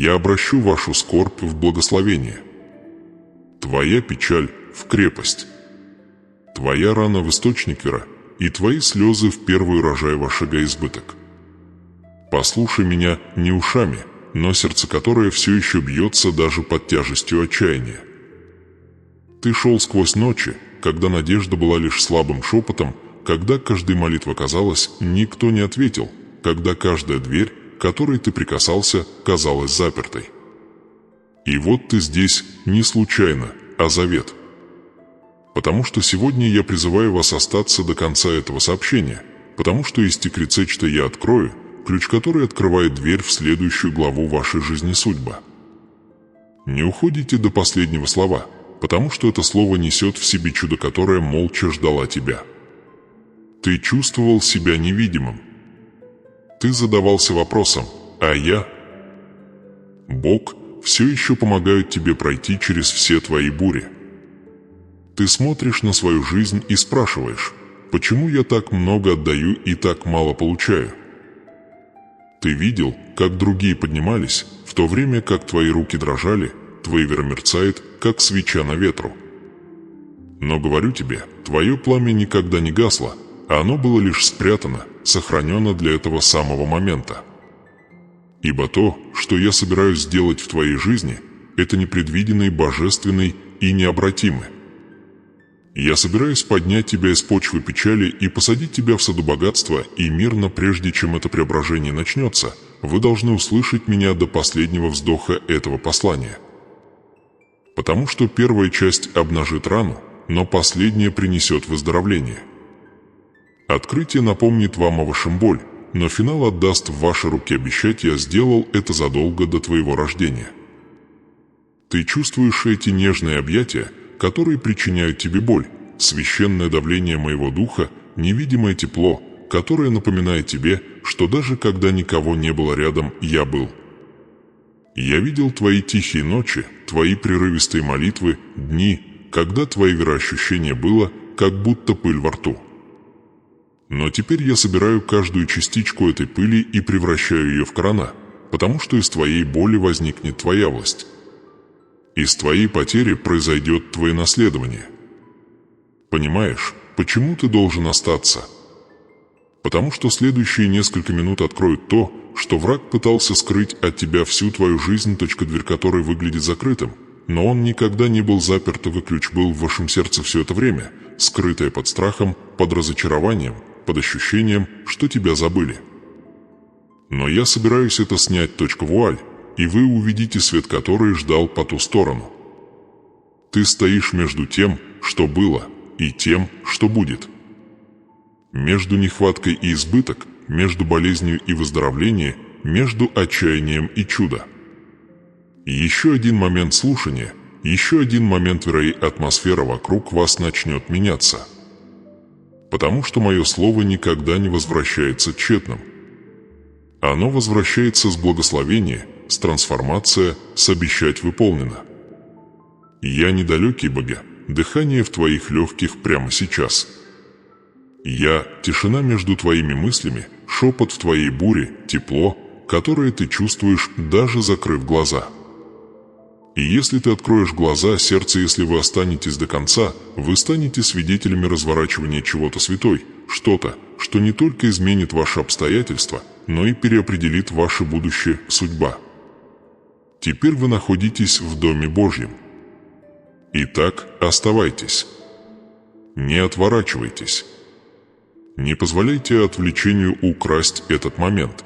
Я обращу вашу скорбь в благословение, твоя печаль в крепость, твоя рана в источник вера, и твои слезы в первый урожай вашего избыток. Послушай меня не ушами, но сердце которое все еще бьется даже под тяжестью отчаяния. Ты шел сквозь ночи, когда надежда была лишь слабым шепотом, когда каждая молитва казалась, никто не ответил, когда каждая дверь, к которой ты прикасался, казалась запертой. И вот ты здесь не случайно, а завет. Потому что сегодня я призываю вас остаться до конца этого сообщения, потому что истекрицечто я открою, ключ который открывает дверь в следующую главу вашей жизни судьба. Не уходите до последнего слова, потому что это слово несет в себе чудо, которое молча ждало тебя. Ты чувствовал себя невидимым. Ты задавался вопросом, а я? Бог все еще помогает тебе пройти через все твои бури. Ты смотришь на свою жизнь и спрашиваешь, почему я так много отдаю и так мало получаю? Ты видел, как другие поднимались, в то время как твои руки дрожали, твоя вера мерцает, как свеча на ветру. Но говорю тебе, твое пламя никогда не гасло, а оно было лишь спрятано, сохранено для этого самого момента. Ибо то, что я собираюсь сделать в твоей жизни, это непредвиденный, божественный и необратимый. Я собираюсь поднять тебя из почвы печали и посадить тебя в саду богатства, и мирно, прежде чем это преображение начнется, вы должны услышать меня до последнего вздоха этого послания. Потому что первая часть обнажит рану, но последняя принесет выздоровление. Открытие напомнит вам о вашем боль, но финал отдаст в ваши руки обещать: я сделал это задолго до твоего рождения. Ты чувствуешь эти нежные объятия, которые причиняют тебе боль, священное давление моего духа, невидимое тепло, которое напоминает тебе, что даже когда никого не было рядом, я был. Я видел твои тихие ночи, твои прерывистые молитвы, дни, когда твое вероощущение было, как будто пыль во рту. Но теперь я собираю каждую частичку этой пыли и превращаю ее в корона, потому что из твоей боли возникнет твоя власть. Из твоей потери произойдет твое наследование. Понимаешь, почему ты должен остаться? Потому что следующие несколько минут откроют то, что враг пытался скрыть от тебя всю твою жизнь, дверь которой выглядит закрытым, но он никогда не был заперт, и ключ был в вашем сердце все это время, скрытое под страхом, под разочарованием, под ощущением, что тебя забыли. Но я собираюсь это снять, вуаль, и вы увидите свет, который ждал по ту сторону. Ты стоишь между тем, что было, и тем, что будет. Между нехваткой и избыток, между болезнью и выздоровлением, между отчаянием и чудо. Еще один момент слушания, еще один момент, и атмосфера вокруг вас начнет меняться. Потому что мое слово никогда не возвращается тщетным. Оно возвращается с благословения, с трансформация, с обещать выполнено. Я недалекий, Бога, дыхание в твоих легких прямо сейчас. Я — тишина между твоими мыслями, шепот в твоей буре, тепло, которое ты чувствуешь, даже закрыв глаза. И если ты откроешь глаза, сердце, если вы останетесь до конца, вы станете свидетелями разворачивания чего-то святой, что-то, что не только изменит ваши обстоятельства, но и переопределит ваше будущее, судьба. Теперь вы находитесь в Доме Божьем. Итак, оставайтесь. Не отворачивайтесь. Не позволяйте отвлечению украсть этот момент.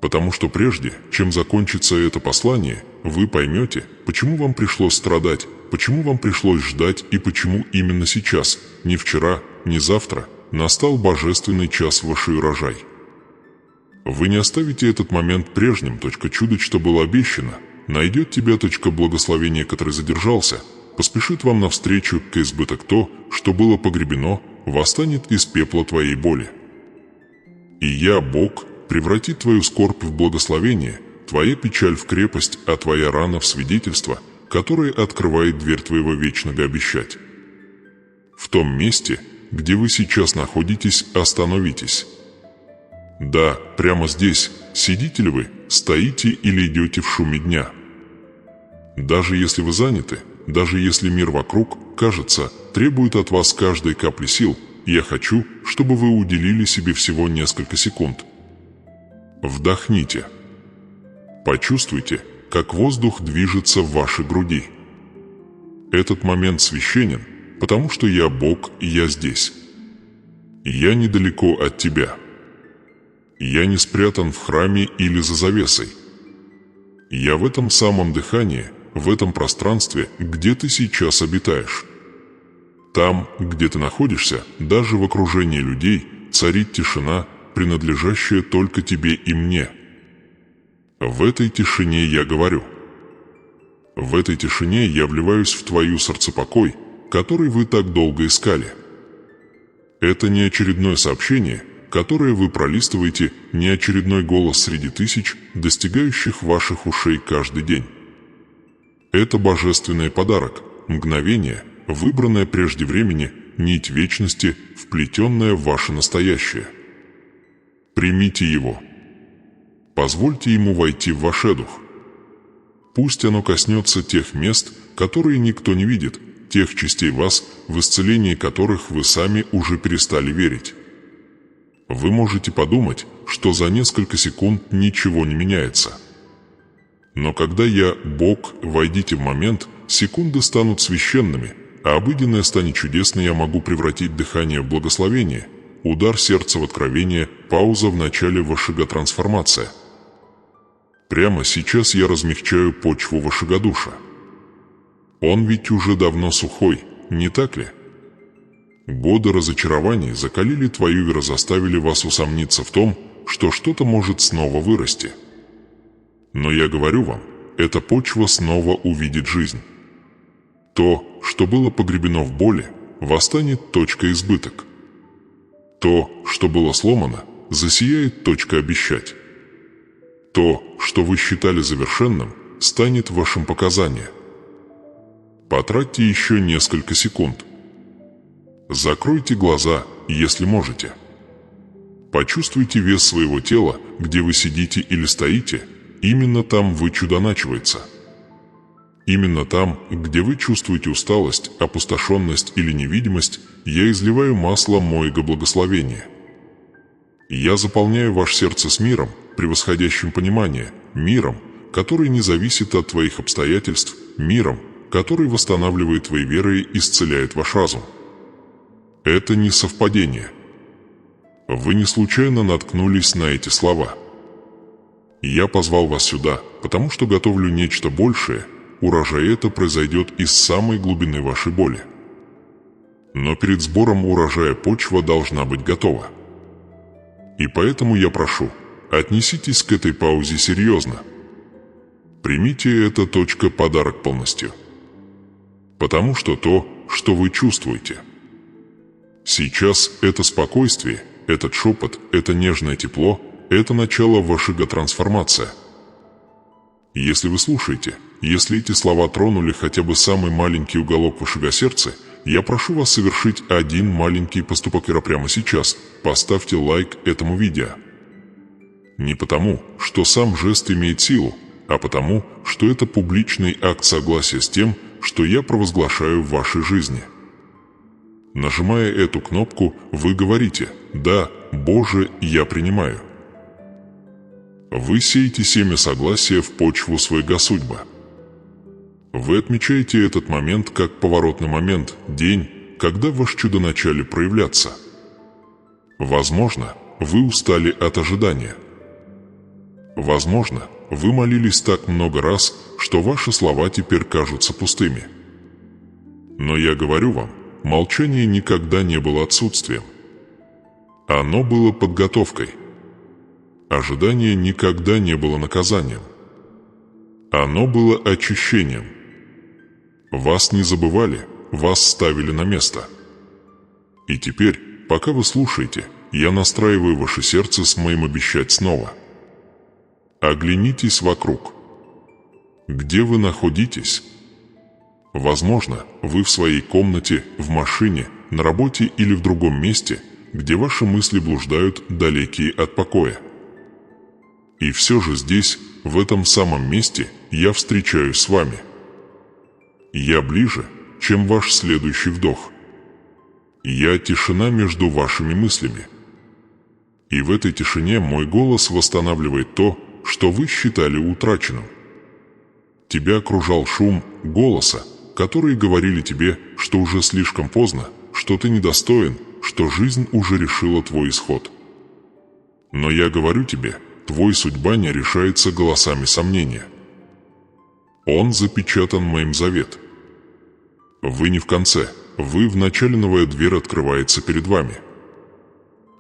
Потому что прежде, чем закончится это послание, вы поймете, почему вам пришлось страдать, почему вам пришлось ждать и почему именно сейчас, не вчера, не завтра, настал божественный час вашей урожай. Вы не оставите этот момент прежним, чудо, что было обещано, найдет тебя, благословение, который задержался, поспешит вам навстречу, к избыток то, что было погребено, восстанет из пепла твоей боли. И я, Бог, превратит твою скорбь в благословение, твоя печаль в крепость, а твоя рана в свидетельство, которое открывает дверь твоего вечного обещать. В том месте, где вы сейчас находитесь, остановитесь. Да, прямо здесь, сидите ли вы, стоите или идете в шуме дня. Даже если вы заняты, даже если мир вокруг, кажется, требует от вас каждой капли сил, я хочу, чтобы вы уделили себе всего несколько секунд. Вдохните. Почувствуйте, как воздух движется в вашей груди. Этот момент священен, потому что я Бог, и я здесь. Я недалеко от тебя. Я не спрятан в храме или за завесой. Я в этом самом дыхании, в этом пространстве, где ты сейчас обитаешь. Там, где ты находишься, даже в окружении людей, царит тишина, принадлежащая только тебе и мне. В этой тишине я говорю. В этой тишине я вливаюсь в твою сердцепокой, который вы так долго искали. Это не очередное сообщение, которое вы пролистываете, не очередной голос среди тысяч, достигающих ваших ушей каждый день. Это божественный подарок, мгновение, выбранное прежде времени, нить вечности, вплетенная в ваше настоящее. Примите его. Позвольте ему войти в ваш дух. Пусть оно коснется тех мест, которые никто не видит, тех частей вас, в исцелении которых вы сами уже перестали верить. Вы можете подумать, что за несколько секунд ничего не меняется. Но когда я Бог, войдите в момент, секунды станут священными, а обыденное станет чудесной, я могу превратить дыхание в благословение, удар сердца в откровение, пауза в начале вашего трансформация. Прямо сейчас я размягчаю почву вашего душа. Он ведь уже давно сухой, не так ли? Годы разочарований закалили твою веру, заставили вас усомниться в том, что что-то может снова вырасти. Но я говорю вам, эта почва снова увидит жизнь. То, что было погребено в боли, восстанет точка избыток. То, что было сломано, засияет точка обещать. То, что вы считали завершенным, станет вашим показанием. Потратьте еще несколько секунд. Закройте глаза, если можете. Почувствуйте вес своего тела, где вы сидите или стоите, именно там вы чудоначивается. Именно там, где вы чувствуете усталость, опустошенность или невидимость, я изливаю масло моего благословения. Я заполняю ваше сердце с миром, превосходящим понимание, миром, который не зависит от твоих обстоятельств, миром, который восстанавливает твои веры и исцеляет ваш разум. Это не совпадение. Вы не случайно наткнулись на эти слова. Я позвал вас сюда, потому что готовлю нечто большее, урожай это произойдет из самой глубины вашей боли. Но перед сбором урожая почва должна быть готова. И поэтому я прошу, отнеситесь к этой паузе серьезно. Примите это подарок полностью. Потому что то, что вы чувствуете. Сейчас это спокойствие, этот шепот, это нежное тепло, это начало вашего трансформации. Если вы слушаете, если эти слова тронули хотя бы самый маленький уголок вашего сердца, я прошу вас совершить один маленький поступок прямо сейчас. Поставьте лайк этому видео. Не потому, что сам жест имеет силу, а потому, что это публичный акт согласия с тем, что я провозглашаю в вашей жизни. Нажимая эту кнопку, вы говорите: «Да, Боже, я принимаю». Вы сеете семя согласия в почву своего судьбы. Вы отмечаете этот момент как поворотный момент, день, когда ваше чудо начали проявляться. Возможно, вы устали от ожидания. Возможно, вы молились так много раз, что ваши слова теперь кажутся пустыми. Но я говорю вам, молчание никогда не было отсутствием. Оно было подготовкой. Ожидание никогда не было наказанием. Оно было очищением. Вас не забывали, вас ставили на место. И теперь, пока вы слушаете, я настраиваю ваше сердце с моим обещать снова. Оглянитесь вокруг. Где вы находитесь? Возможно, вы в своей комнате, в машине, на работе или в другом месте, где ваши мысли блуждают, далекие от покоя. И все же здесь, в этом самом месте я встречаюсь с вами. Я ближе, чем ваш следующий вдох. Я тишина между вашими мыслями. И в этой тишине мой голос восстанавливает то, что вы считали утраченным. Тебя окружал шум голоса, которые говорили тебе, что уже слишком поздно, что ты недостоин, что жизнь уже решила твой исход. Но я говорю тебе, твоя судьба не решается голосами сомнения. Он запечатан моим завет. Вы не в конце, вы в начале. Новая дверь открывается перед вами.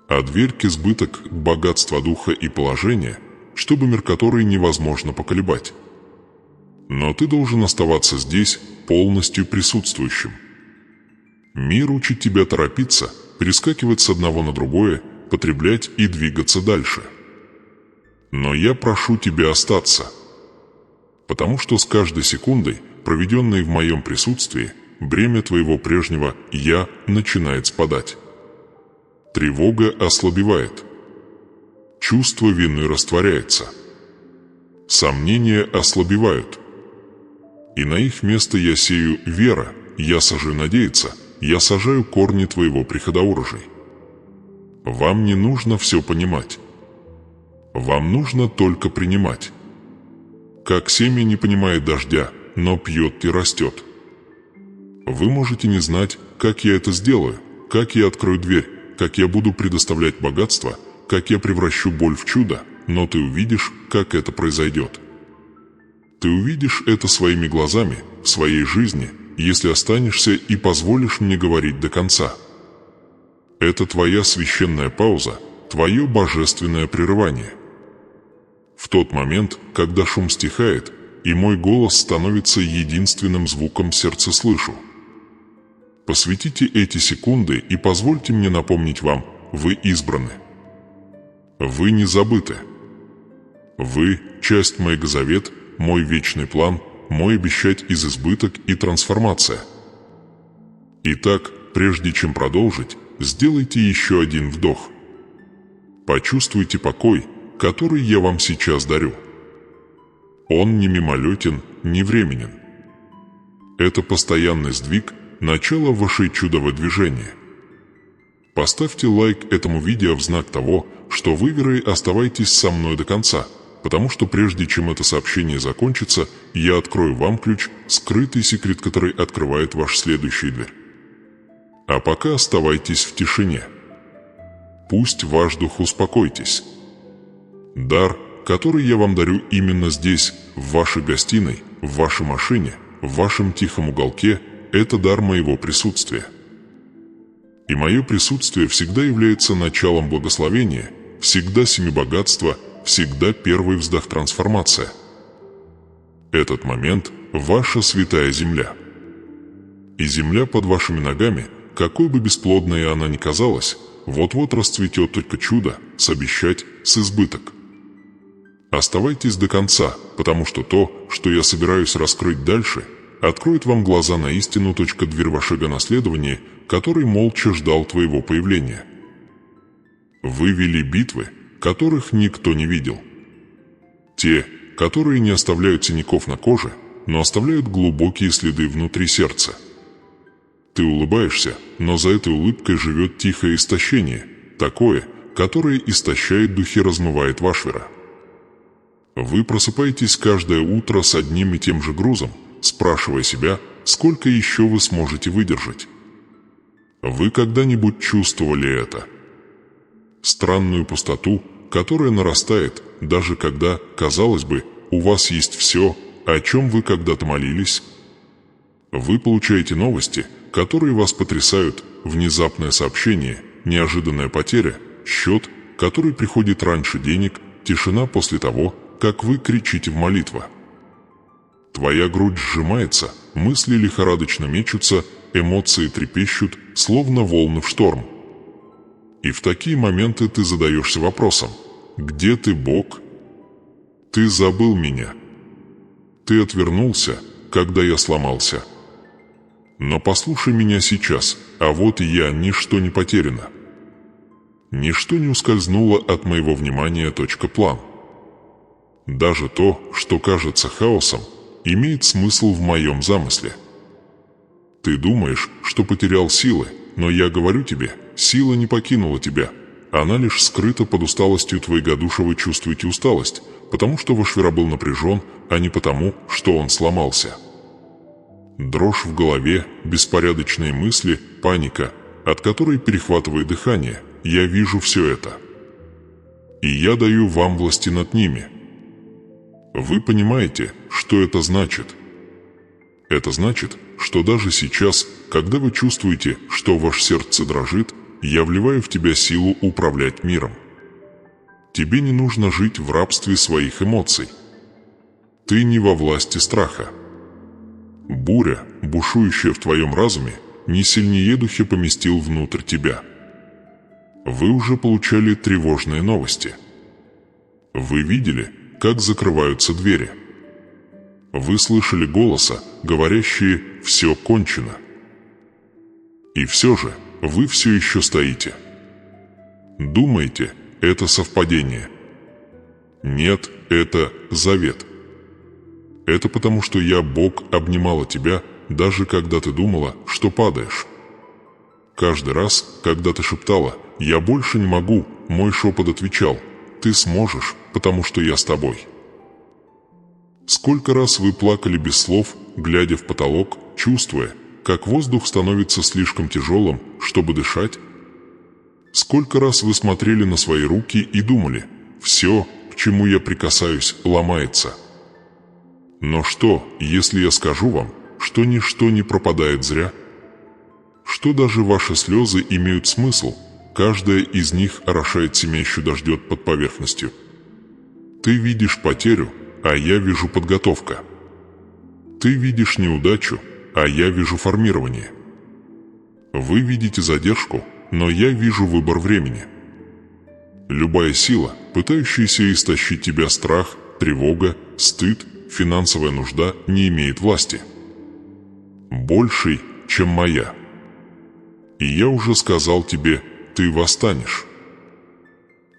А дверь к избыток, к богатства духа и положения, чтобы мир который невозможно поколебать. Но ты должен оставаться здесь, полностью присутствующим. Мир учит тебя торопиться, перескакивать с одного на другое, потреблять и двигаться дальше. Но я прошу тебя остаться, потому что с каждой секундой, проведенной в моем присутствии, бремя твоего прежнего «я» начинает спадать. Тревога ослабевает. Чувство вины растворяется. Сомнения ослабевают. И на их место я сею вера, я сажаю надеяться, я сажаю корни твоего приходоурожай. Вам не нужно все понимать. Вам нужно только принимать. Как семя не понимает дождя, но пьет и растет. Вы можете не знать, как я это сделаю, как я открою дверь, как я буду предоставлять богатство, как я превращу боль в чудо, но ты увидишь, как это произойдет. Ты увидишь это своими глазами, в своей жизни, если останешься и позволишь мне говорить до конца. Это твоя священная пауза, твое божественное прерывание. В тот момент, когда шум стихает, и мой голос становится единственным звуком сердца слышу. Посвятите эти секунды и позвольте мне напомнить вам, вы избраны. Вы не забыты. Вы – часть моего завета, мой вечный план, мой обещать из избыток и трансформация. Итак, прежде чем продолжить, сделайте еще один вдох. Почувствуйте покой, который я вам сейчас дарю. Он не мимолетен, не временен. Это постоянный сдвиг, начало вашей чудового движения. Поставьте лайк этому видео в знак того, что вы, верой, оставайтесь со мной до конца, потому что прежде чем это сообщение закончится, я открою вам ключ, скрытый секрет, который открывает вашу следующую дверь. А пока оставайтесь в тишине. Пусть ваш дух успокойтесь. Дар, который я вам дарю именно здесь, в вашей гостиной, в вашей машине, в вашем тихом уголке, это дар моего присутствия. И мое присутствие всегда является началом благословения, всегда семибогатства, всегда первый вздох трансформация. Этот момент – ваша святая земля. И земля под вашими ногами, какой бы бесплодной она ни казалась, вот-вот расцветет только чудо, с обещать, с избыток. Оставайтесь до конца, потому что то, что я собираюсь раскрыть дальше, откроет вам глаза на истину. Дверь вашего наследования, который молча ждал твоего появления. Вы вели битвы, которых никто не видел. Те, которые не оставляют синяков на коже, но оставляют глубокие следы внутри сердца. Ты улыбаешься, но за этой улыбкой живет тихое истощение, такое, которое истощает духи, размывает вашвера. Вы просыпаетесь каждое утро с одним и тем же грузом, спрашивая себя, сколько еще вы сможете выдержать. Вы когда-нибудь чувствовали это? Странную пустоту, которая нарастает, даже когда, казалось бы, у вас есть все, о чем вы когда-то молились. Вы получаете новости, которые вас потрясают, внезапное сообщение, неожиданная потеря, счет, который приходит раньше денег, тишина после того, как вы кричите в молитву. Твоя грудь сжимается, мысли лихорадочно мечутся, эмоции трепещут, словно волны в шторм. И в такие моменты ты задаешься вопросом: где ты, Бог? Ты забыл меня. Ты отвернулся, когда я сломался. Но послушай меня сейчас, а вот и я, ничто не потеряно. Ничто не ускользнуло от моего внимания. План. Даже то, что кажется хаосом, имеет смысл в моем замысле. Ты думаешь, что потерял силы, но я говорю тебе, сила не покинула тебя. Она лишь скрыта под усталостью твоего душа. Вы чувствуете усталость, потому что ваш вера был напряжен, а не потому, что он сломался. Дрожь в голове, беспорядочные мысли, паника, от которой перехватывает дыхание. Я вижу все это. И я даю вам власти над ними. Вы понимаете, что это значит? Это значит, что даже сейчас, когда вы чувствуете, что ваше сердце дрожит, я вливаю в тебя силу управлять миром. Тебе не нужно жить в рабстве своих эмоций. Ты не во власти страха. Буря, бушующая в твоем разуме, не сильнее духе поместил внутрь тебя. Вы уже получали тревожные новости. Вы видели, как закрываются двери. Вы слышали голоса, говорящие «все кончено». И все же вы все еще стоите. Думаете, это совпадение? Нет, это завет. Это потому, что я, Бог, обнимала тебя, даже когда ты думала, что падаешь. Каждый раз, когда ты шептала «я больше не могу», мой шепот отвечал «ты сможешь, потому что я с тобой». Сколько раз вы плакали без слов, глядя в потолок, чувствуя, как воздух становится слишком тяжелым, чтобы дышать? Сколько раз вы смотрели на свои руки и думали «все, к чему я прикасаюсь, ломается». Но что, если я скажу вам, что ничто не пропадает зря? Что даже ваши слезы имеют смысл, каждая из них орошает семя еще дождет под поверхностью. Ты видишь потерю, а я вижу подготовка. Ты видишь неудачу, а я вижу формирование. Вы видите задержку, но я вижу выбор времени. Любая сила, пытающаяся истощить тебя страх, тревога, стыд, финансовая нужда, не имеет власти. Большей, чем моя. И я уже сказал тебе, ты восстанешь.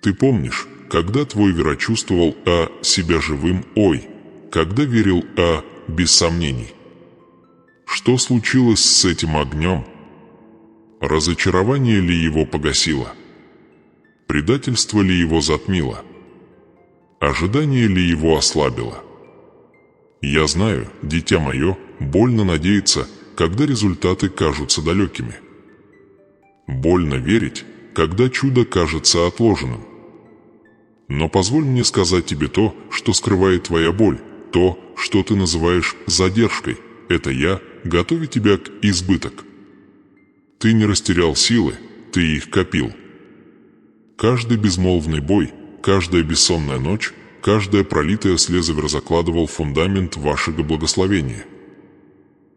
Ты помнишь, когда твой вера чувствовал себя живым, когда верил без сомнений. Что случилось с этим огнем? Разочарование ли его погасило? Предательство ли его затмило? Ожидание ли его ослабило? Я знаю, дитя мое, больно надеяться, когда результаты кажутся далекими. Больно верить, когда чудо кажется отложенным. Но позволь мне сказать тебе то, что скрывает твоя боль, то, что ты называешь задержкой. Это я готовлю тебя к избыток. Ты не растерял силы, ты их копил. Каждый безмолвный бой, каждая бессонная ночь, каждая пролитая слеза закладывал фундамент вашего благословения.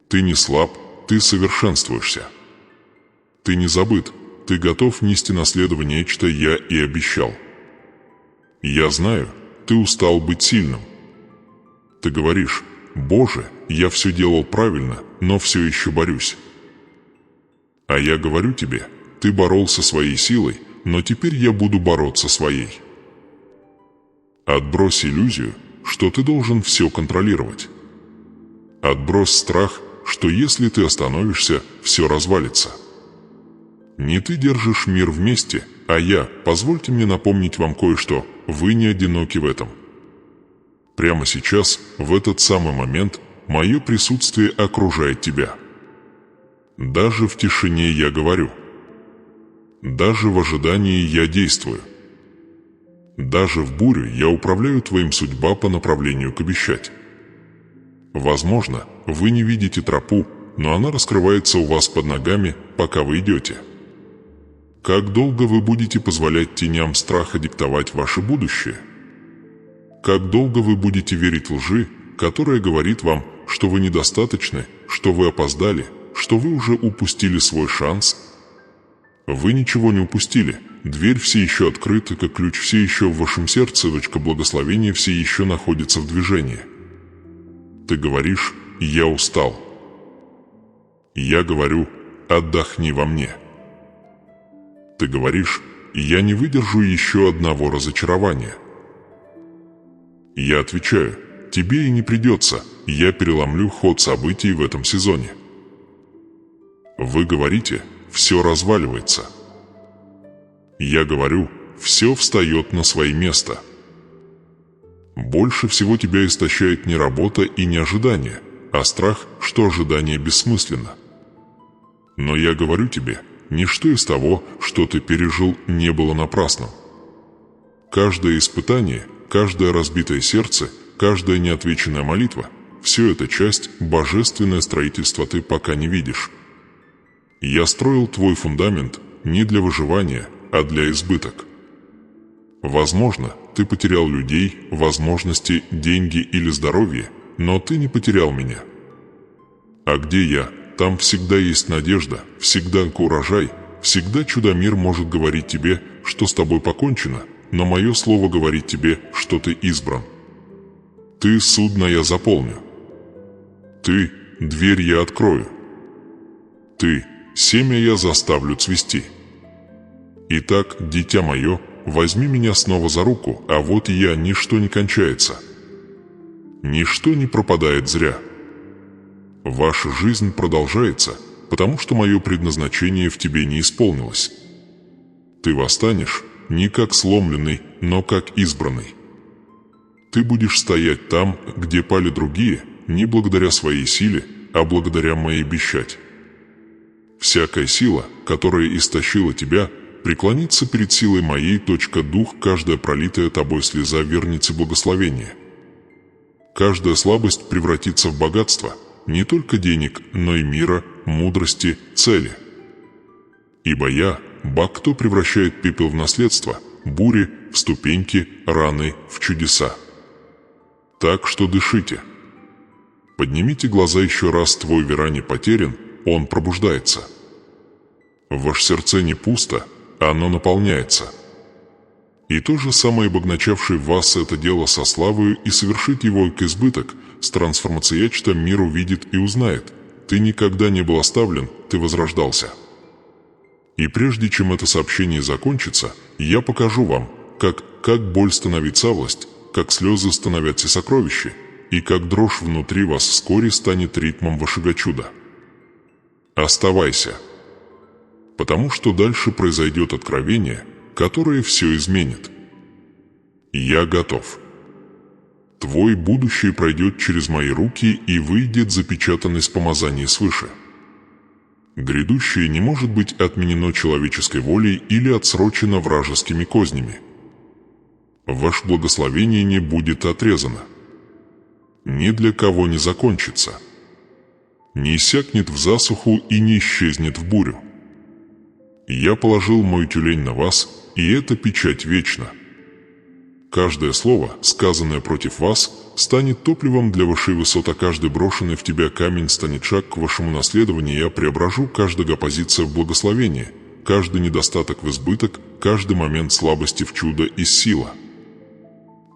Ты не слаб, ты совершенствуешься. Ты не забыт, ты готов нести наследование нечто я и обещал. Я знаю, ты устал быть сильным. Ты говоришь, Боже, я все делал правильно, но все еще борюсь. А я говорю тебе, ты боролся своей силой, но теперь я буду бороться своей. Отбрось иллюзию, что ты должен все контролировать. Отбрось страх, что если ты остановишься, все развалится. Не ты держишь мир вместе, а я, позвольте мне напомнить вам кое-что, вы не одиноки в этом. Прямо сейчас, в этот самый момент, мое присутствие окружает тебя. Даже в тишине я говорю. Даже в ожидании я действую. Даже в бурю я управляю твоим судьба по направлению к обещать. Возможно, вы не видите тропу, но она раскрывается у вас под ногами, пока вы идете. Как долго вы будете позволять теням страха диктовать ваше будущее? Как долго вы будете верить лжи, которая говорит вам, что вы недостаточны, что вы опоздали, что вы уже упустили свой шанс? Вы ничего не упустили. Дверь все еще открыта, как ключ все еще в вашем сердце, ручка благословения все еще находится в движении. Ты говоришь «Я устал». Я говорю «Отдохни во мне». Ты говоришь «Я не выдержу еще одного разочарования». Я отвечаю: тебе и не придется, я переломлю ход событий в этом сезоне. Вы говорите: все разваливается. Я говорю: все встает на свои места. Больше всего тебя истощает не работа и не ожидание, а страх, что ожидание бессмысленно. Но я говорю тебе, ничто из того, что ты пережил, не было напрасным. Каждое испытание, каждое разбитое сердце, каждая неотвеченная молитва – все это часть божественное строительство ты пока не видишь. Я строил твой фундамент не для выживания, а для избыток. Возможно, ты потерял людей, возможности, деньги или здоровье, но ты не потерял меня. А где я, там всегда есть надежда, всегда урожай, всегда чудо-мир может говорить тебе, что с тобой покончено, но мое слово говорит тебе, что ты избран. Ты судно я заполню. Ты дверь я открою. Ты семя я заставлю цвести. Итак, дитя мое, возьми меня снова за руку, а вот я, ничто не кончается. Ничто не пропадает зря. Ваша жизнь продолжается, потому что мое предназначение в тебе не исполнилось. Ты восстанешь не как сломленный, но как избранный. Ты будешь стоять там, где пали другие, не благодаря своей силе, а благодаря моей обещать. Всякая сила, которая истощила тебя, преклонится перед силой моей. Дух, каждая пролитая тобой слеза вернется благословение. Каждая слабость превратится в богатство, не только денег, но и мира, мудрости, цели. Ибо я, Бог, кто превращает пепел в наследство, бури в ступеньки, раны в чудеса. Так что дышите. Поднимите глаза еще раз, твой вера не потерян, он пробуждается. В ваше сердце не пусто, оно наполняется. И то же самое обогначавший в вас это дело со славою и совершит его к избыток, с трансформацией мир увидит и узнает. Ты никогда не был оставлен, ты возрождался. И прежде чем это сообщение закончится, я покажу вам, как боль становится власть, как слезы становятся сокровища, и как дрожь внутри вас вскоре станет ритмом вашего чуда. Оставайся. Потому что дальше произойдет откровение, которое все изменит. Я готов. Твой будущее пройдет через мои руки и выйдет запечатанный с помазания свыше. Грядущее не может быть отменено человеческой волей или отсрочено вражескими кознями. Ваше благословение не будет отрезано. Ни для кого не закончится. Не иссякнет в засуху и не исчезнет в бурю. Я положил мой тюлень на вас, и эта печать вечна. Каждое слово, сказанное против вас, станет топливом для вашей высоты, а каждый брошенный в тебя камень станет шаг к вашему наследованию. Я преображу каждую оппозицию в благословение, каждый недостаток в избыток, каждый момент слабости в чудо и сила.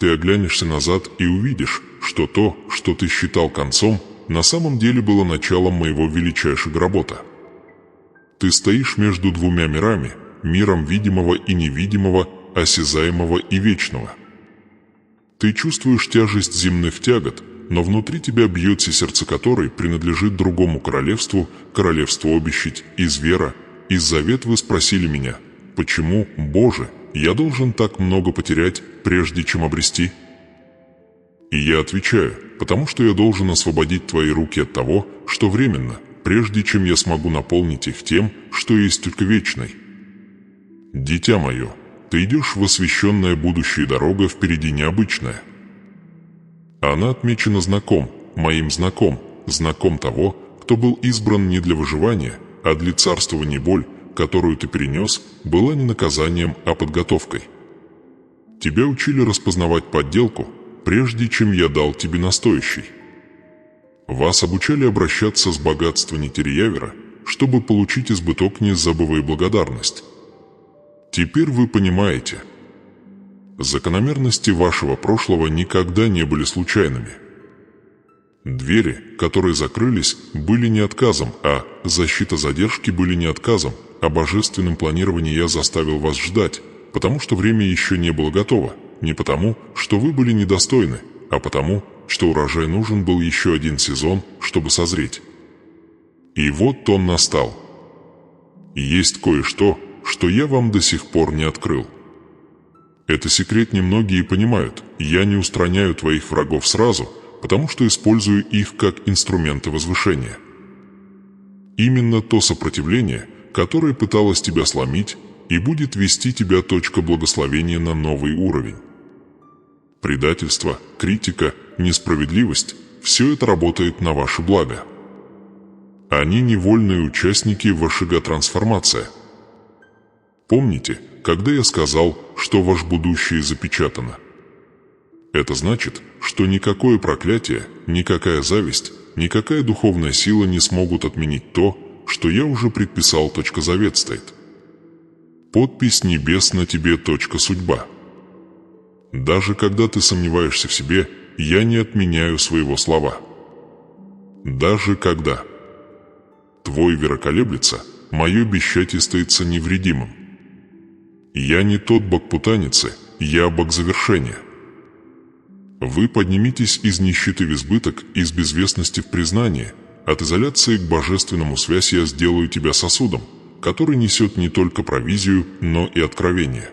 Ты оглянешься назад и увидишь, что то, что ты считал концом, на самом деле было началом моего величайшего работа. Ты стоишь между двумя мирами, миром видимого и невидимого, осязаемого и вечного. Ты чувствуешь тяжесть земных тягот, но внутри тебя бьется сердце, которое принадлежит другому королевству, королевству обещать из вера, из завет. Вы спросили меня, почему, Боже, я должен так много потерять, прежде чем обрести? И я отвечаю, потому что я должен освободить твои руки от того, что временно, прежде чем я смогу наполнить их тем, что есть только вечной. Дитя мое, ты идешь в освященное будущее, дорога впереди необычная. Она отмечена знаком, моим знаком, знаком того, кто был избран не для выживания, а для царствования. Боль, которую ты перенес, была не наказанием, а подготовкой. Тебя учили распознавать подделку, прежде чем я дал тебе настоящий. Вас обучали обращаться с богатством Нетерьявера, чтобы получить избыток, не забывая благодарность. Теперь вы понимаете. Закономерности вашего прошлого никогда не были случайными. Двери, которые закрылись, были не отказом, а защита задержки были не отказом, а божественным планированием я заставил вас ждать, потому что время еще не было готово, не потому, что вы были недостойны, а потому, что урожай нужен был еще один сезон, чтобы созреть. И вот он настал. Есть кое-что, что я вам до сих пор не открыл. Это секрет немногие понимают. Я не устраняю твоих врагов сразу, потому что использую их как инструменты возвышения. Именно то сопротивление, которое пыталось тебя сломить, и будет вести тебя точка благословения на новый уровень. Предательство, критика, несправедливость – все это работает на ваше благо. Они невольные участники Вашига-трансформация. Помните, когда я сказал, что ваше будущее запечатано? Это значит, что никакое проклятие, никакая зависть, никакая духовная сила не смогут отменить то, что я уже предписал. Завет стоит. Подпись небес на тебе. Судьба. Даже когда ты сомневаешься в себе, я не отменяю своего слова. Даже когда твой вера колеблется, мое обещание остается невредимым. Я не тот бог путаницы, я бог завершения. Вы подниметесь из нищеты в избыток, из безвестности в признание. От изоляции к божественному связь я сделаю тебя сосудом, который несет не только провизию, но и откровение.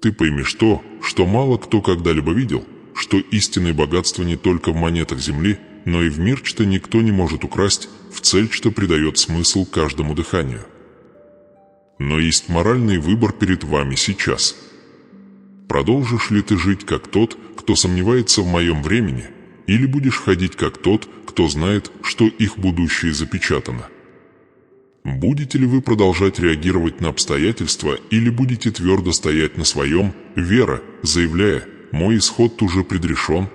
Ты поймешь то, что мало кто когда-либо видел, что истинное богатство не только в монетах земли, но и в мир, что никто не может украсть, в цель, что придает смысл каждому дыханию. Но есть моральный выбор перед вами сейчас. Продолжишь ли ты жить как тот, кто сомневается в моем времени, или будешь ходить как тот, кто знает, что их будущее запечатано? Будете ли вы продолжать реагировать на обстоятельства, или будете твердо стоять на своем, вера, заявляя: «Мой исход уже предрешен»?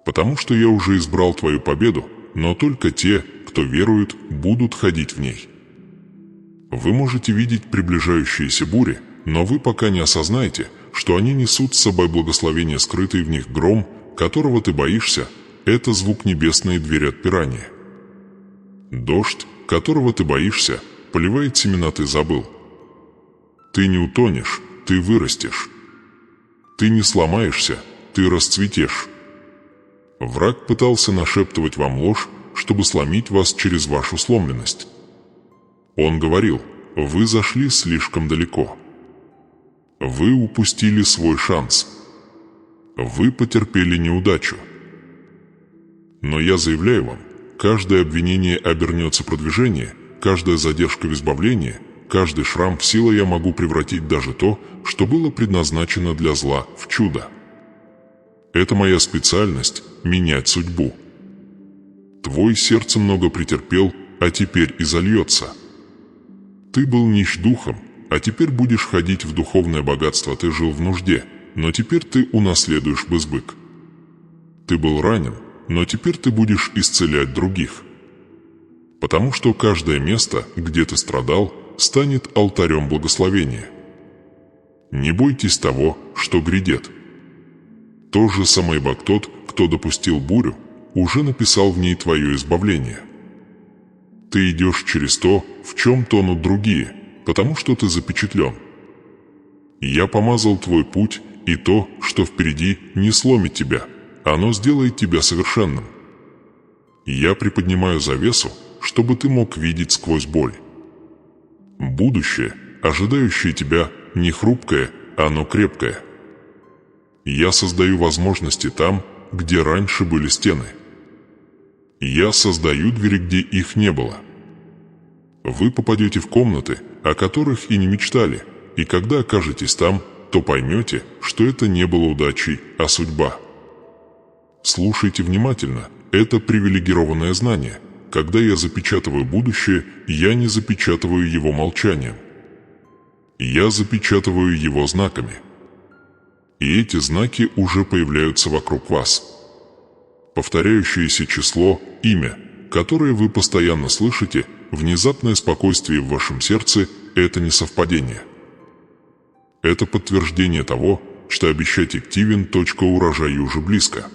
Потому что я уже избрал твою победу, но только те, кто верует, будут ходить в ней. Вы можете видеть приближающиеся бури, но вы пока не осознаете, что они несут с собой благословение, скрытый в них гром, которого ты боишься, это звук небесной двери отпирания. Дождь, которого ты боишься, поливает семена, ты забыл. Ты не утонешь, ты вырастешь. Ты не сломаешься, ты расцветешь. Враг пытался нашептывать вам ложь, чтобы сломить вас через вашу сломленность. Он говорил: вы зашли слишком далеко. Вы упустили свой шанс. Вы потерпели неудачу. Но я заявляю вам, каждое обвинение обернется продвижение, каждая задержка в избавлении, каждый шрам в силу я могу превратить даже то, что было предназначено для зла, в чудо. Это моя специальность – менять судьбу. Твой сердце много претерпел, а теперь изольется. Ты был нищ духом, а теперь будешь ходить в духовное богатство. Ты жил в нужде, но теперь ты унаследуешь в избыток. Ты был ранен, но теперь ты будешь исцелять других. Потому что каждое место, где ты страдал, станет алтарем благословения. Не бойтесь того, что грядет. Тот же самый Бог, тот, кто допустил бурю, уже написал в ней твое избавление. Ты идешь через то, в чем тонут другие, потому что ты запечатлен. Я помазал твой путь, и то, что впереди, не сломит тебя, оно сделает тебя совершенным. Я приподнимаю завесу, чтобы ты мог видеть сквозь боль. Будущее, ожидающее тебя, не хрупкое, оно крепкое. Я создаю возможности там, где раньше были стены. Я создаю двери, где их не было. Вы попадете в комнаты, о которых и не мечтали, и когда окажетесь там, то поймете, что это не было удачей, а судьба. Слушайте внимательно, это привилегированное знание. Когда я запечатываю будущее, я не запечатываю его молчанием. Я запечатываю его знаками. И эти знаки уже появляются вокруг вас. Повторяющееся число, имя, которое вы постоянно слышите, внезапное спокойствие в вашем сердце – это не совпадение. Это подтверждение того, что обещать активен. Урожай уже близко.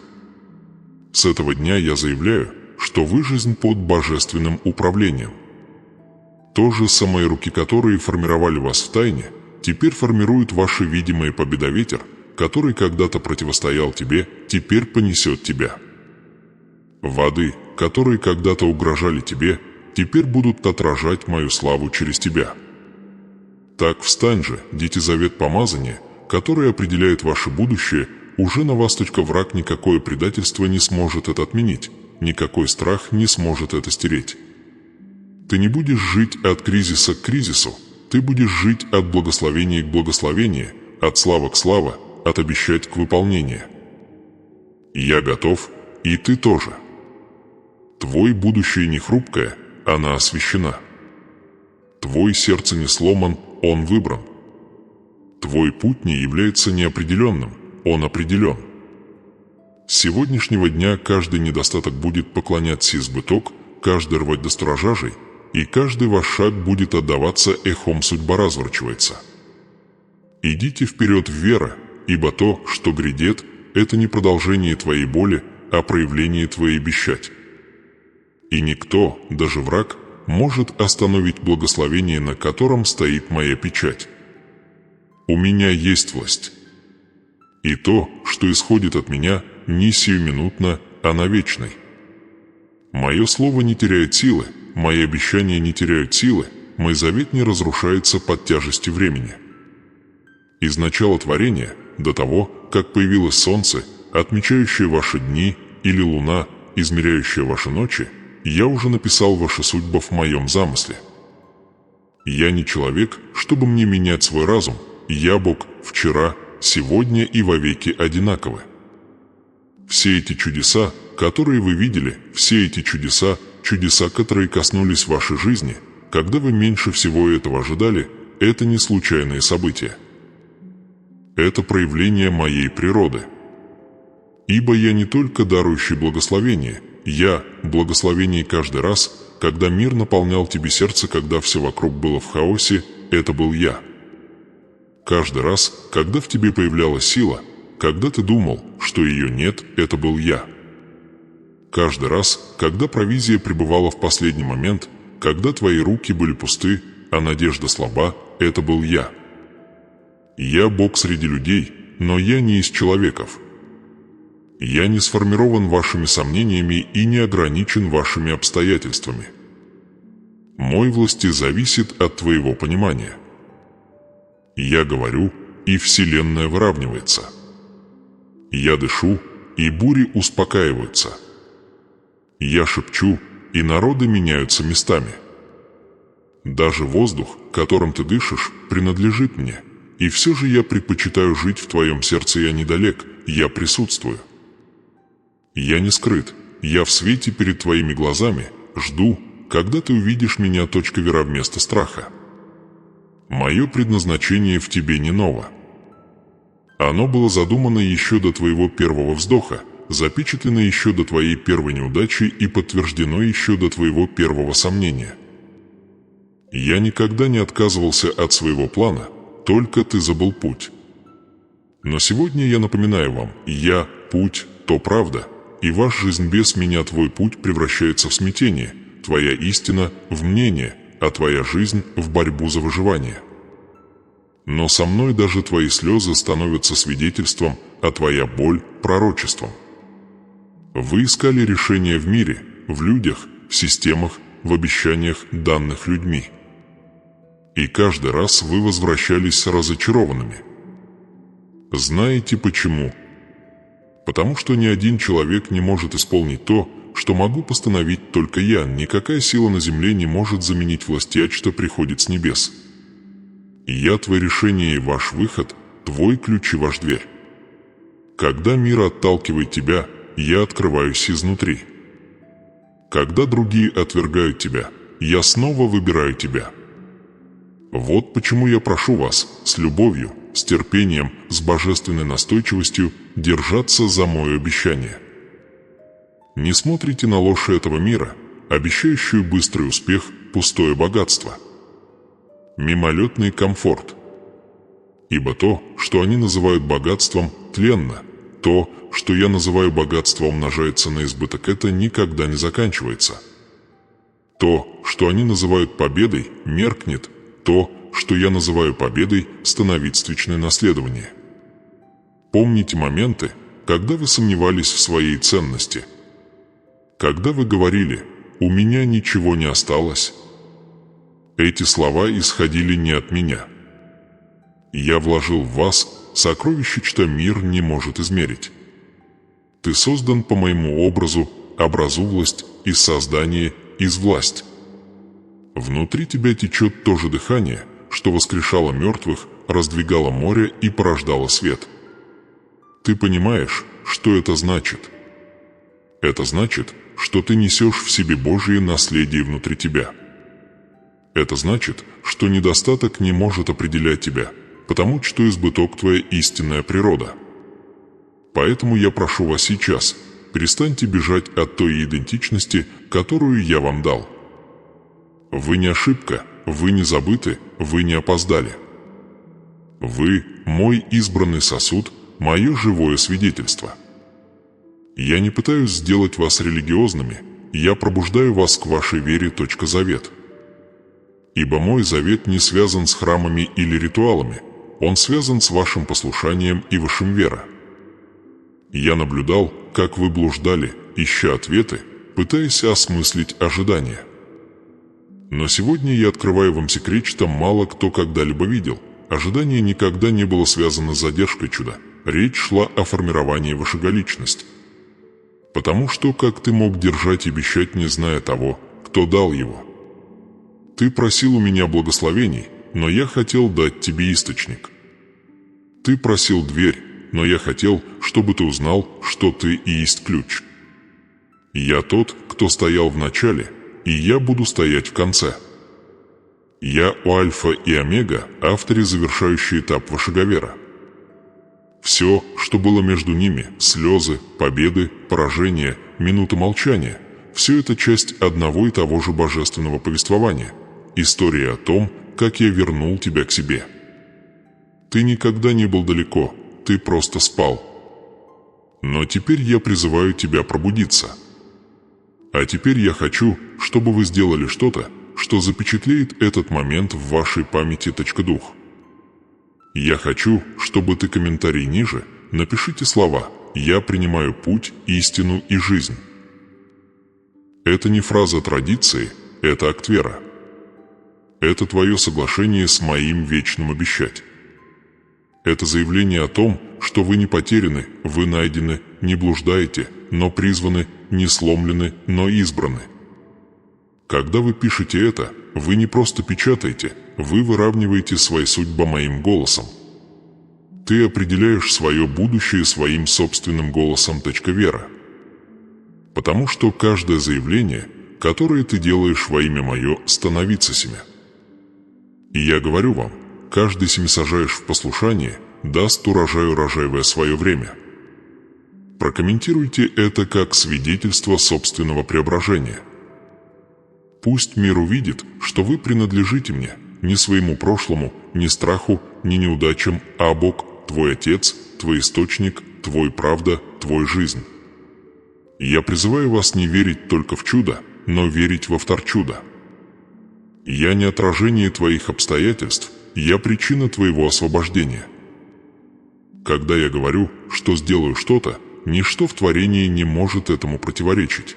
С этого дня я заявляю, что вы жизнь под божественным управлением. То же самые руки, которые формировали вас в тайне, теперь формирует ваше видимое победоветер, который когда-то противостоял тебе, теперь понесет тебя. Воды, которые когда-то угрожали тебе, теперь будут отражать мою славу через тебя. Так встань же, дети завет помазания, который определяет ваше будущее, уже на вас только враг никакое предательство не сможет это отменить, никакой страх не сможет это стереть. Ты не будешь жить от кризиса к кризису, ты будешь жить от благословения к благословению, от славы к славе, от обещать к выполнению. Я готов, и ты тоже. Твой будущее не хрупкое, она освящена. Твой сердце не сломан, он выбран. Твой путь не является неопределенным, он определен. С сегодняшнего дня каждый недостаток будет поклонять избыток, каждый рвать до сторожажей, и каждый ваш шаг будет отдаваться эхом судьба разворачивается. Идите вперед в вере, ибо то, что грядет, это не продолжение твоей боли, а проявление твоей обещать. И никто, даже враг, может остановить благословение, на котором стоит моя печать. У меня есть власть. И то, что исходит от меня, не сиюминутно, а на вечной. Мое слово не теряет силы, мои обещания не теряют силы, мой завет не разрушается под тяжестью времени. Из начала творения, до того, как появилось солнце, отмечающее ваши дни, или луна, измеряющая ваши ночи, я уже написал ваши судьбы в моем замысле. Я не человек, чтобы мне менять свой разум, я Бог вчера, сегодня и вовеки одинаковы. Все эти чудеса, которые вы видели, все эти чудеса, которые коснулись вашей жизни, когда вы меньше всего этого ожидали, это не случайные события. Это проявление моей природы. Ибо я не только дарующий благословение, я – благословение каждый раз, когда мир наполнял тебе сердце, когда все вокруг было в хаосе, это был я. Каждый раз, когда в тебе появлялась сила, когда ты думал, что ее нет, это был я. Каждый раз, когда провизия пребывала в последний момент, когда твои руки были пусты, а надежда слаба, это был я. Я Бог среди людей, но я не из человеков. Я не сформирован вашими сомнениями и не ограничен вашими обстоятельствами. Мой власти зависит от твоего понимания. Я говорю, и Вселенная выравнивается. Я дышу, и бури успокаиваются. Я шепчу, и народы меняются местами. Даже воздух, которым ты дышишь, принадлежит мне, и все же я предпочитаю жить в твоем сердце, я недалек, я присутствую. Я не скрыт, я в свете перед твоими глазами, жду, когда ты увидишь меня, вера вместо страха. Мое предназначение в тебе не ново. Оно было задумано еще до твоего первого вздоха, запечатлено еще до твоей первой неудачи и подтверждено еще до твоего первого сомнения. Я никогда не отказывался от своего плана, только ты забыл путь. Но сегодня я напоминаю вам, я – путь, то правда, и ваш жизнь без меня, твой путь превращается в смятение, твоя истина – в мнение, а твоя жизнь – в борьбу за выживание. Но со мной даже твои слезы становятся свидетельством, а твоя боль – пророчеством. Вы искали решения в мире, в людях, в системах, в обещаниях, данных людьми. И каждый раз вы возвращались разочарованными. Знаете почему? Потому что ни один человек не может исполнить то, что могу постановить только я, никакая сила на земле не может заменить властять, что приходит с небес. Я твое решение и ваш выход, твой ключ и ваш дверь. Когда мир отталкивает тебя, я открываюсь изнутри. Когда другие отвергают тебя, я снова выбираю тебя. Вот почему я прошу вас с любовью, с терпением, с божественной настойчивостью держаться за мое обещание. Не смотрите на ложь этого мира, обещающую быстрый успех, пустое богатство, мимолетный комфорт. Ибо то, что они называют богатством, тленно. То, что я называю богатством, умножается на избыток, это никогда не заканчивается. То, что они называют победой, меркнет. То, что я называю победой, становитствичное наследование. Помните моменты, когда вы сомневались в своей ценности, когда вы говорили «у меня ничего не осталось». Эти слова исходили не от меня. Я вложил в вас сокровище, что мир не может измерить. Ты создан по моему образу, образу власть, из создания, из власть. Внутри тебя течет то же дыхание, что воскрешало мертвых, раздвигало море и порождало свет. Ты понимаешь, что это значит? Это значит, что ты несешь в себе Божие наследие внутри тебя. Это значит, что недостаток не может определять тебя, потому что избыток твоя истинная природа. Поэтому я прошу вас сейчас, перестаньте бежать от той идентичности, которую я вам дал. Вы не ошибка, вы не забыты, вы не опоздали. Вы – мой избранный сосуд, мое живое свидетельство. Я не пытаюсь сделать вас религиозными, я пробуждаю вас к вашей вере. Завет. Ибо мой завет не связан с храмами или ритуалами, он связан с вашим послушанием и вашим верой. Я наблюдал, как вы блуждали, ища ответы, пытаясь осмыслить ожидания. Но сегодня я открываю вам секрет, что мало кто когда-либо видел. Ожидание никогда не было связано с задержкой чуда. Речь шла о формировании вашей личности. Потому что как ты мог держать и обещать, не зная того, кто дал его? Ты просил у меня благословений, но я хотел дать тебе источник. Ты просил дверь, но я хотел, чтобы ты узнал, что ты и есть ключ. Я тот, кто стоял в начале, и я буду стоять в конце. Я Альфа и Омега, авторе завершающий этап вашего вера. Все, что было между ними, слезы, победы, поражения, минуты молчания, все это часть одного и того же божественного повествования, история о том, как я вернул тебя к себе. Ты никогда не был далеко, ты просто спал. Но теперь я призываю тебя пробудиться. А теперь я хочу, чтобы вы сделали что-то, что запечатлеет этот момент в вашей памяти. Дух. Я хочу, чтобы ты комментарий ниже напишите слова «Я принимаю путь, истину и жизнь». Это не фраза традиции, это акт веры. Это твое соглашение с моим вечным обещать. Это заявление о том, что вы не потеряны, вы найдены, не блуждаете, но призваны, не сломлены, но избраны. Когда вы пишете это, вы не просто печатаете, вы выравниваете свои судьбы моим голосом. Ты определяешь свое будущее своим собственным голосом. Вера. Потому что каждое заявление, которое ты делаешь во имя мое, становится семя. И я говорю вам, каждый семисажаешь в послушание, даст урожай свое время. Прокомментируйте это как свидетельство собственного преображения. Пусть мир увидит, что вы принадлежите мне, не своему прошлому, ни страху, ни неудачам, а Бог, твой Отец, твой источник, твой правда, твой жизнь. Я призываю вас не верить только в чудо, но верить во вторчудо. Я не отражение твоих обстоятельств, я причина твоего освобождения. Когда я говорю, что сделаю что-то, ничто в творении не может этому противоречить.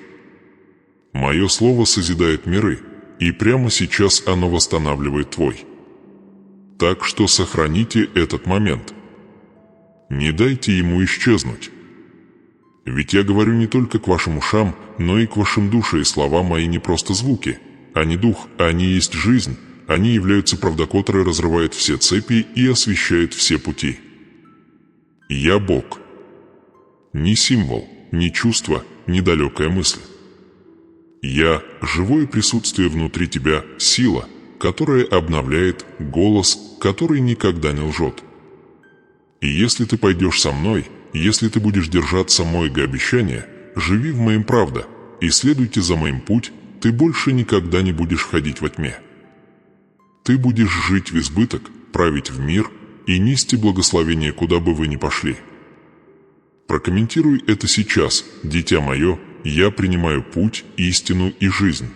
Мое слово созидает миры, и прямо сейчас оно восстанавливает твой. Так что сохраните этот момент. Не дайте ему исчезнуть. Ведь я говорю не только к вашим ушам, но и к вашим душе, и слова мои не просто звуки. Они дух, они есть жизнь, они являются правдой, которая разрывает все цепи и освещает все пути. Я Бог. Ни символ, ни чувство, ни далекая мысль. Я – живое присутствие внутри тебя, сила, которая обновляет, голос, который никогда не лжет. И если ты пойдешь со мной, если ты будешь держаться моего обещания, живи в моем правде, и следуйте за моим путь, ты больше никогда не будешь ходить во тьме. Ты будешь жить в избыток, править в мир и нести благословение, куда бы вы ни пошли. Прокомментируй это сейчас, дитя мое, я принимаю путь, истину и жизнь.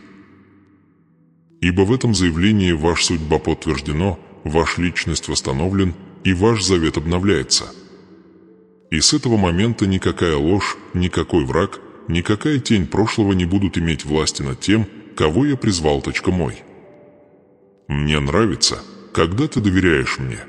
Ибо в этом заявлении ваша судьба подтверждена, ваша личность восстановлен и ваш завет обновляется. И с этого момента никакая ложь, никакой враг, никакая тень прошлого не будут иметь власти над тем, кого я призвал. Мой. Мне нравится, когда ты доверяешь мне.